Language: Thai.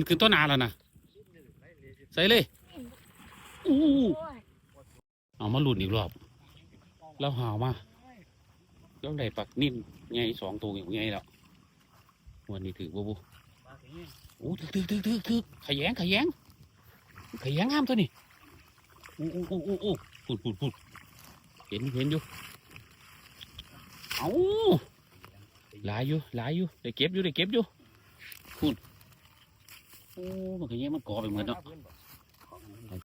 ขึ้นต้นนาแล้วนะใส่เลยอู้เอามาลุ่นอีกรอบแล้วหาวมาแล้วได้ปักนิ่มไง2 ตัวอย่างไงแล้ววันนี้ถือบูโอ้ถือขยงห้ามตัวนี่อู้พูดเห็นอยู่เอาหลายอยู่ได้เก็บอยู่พูดโอ้มันขยงมันก่อไปเหมือนเนาะ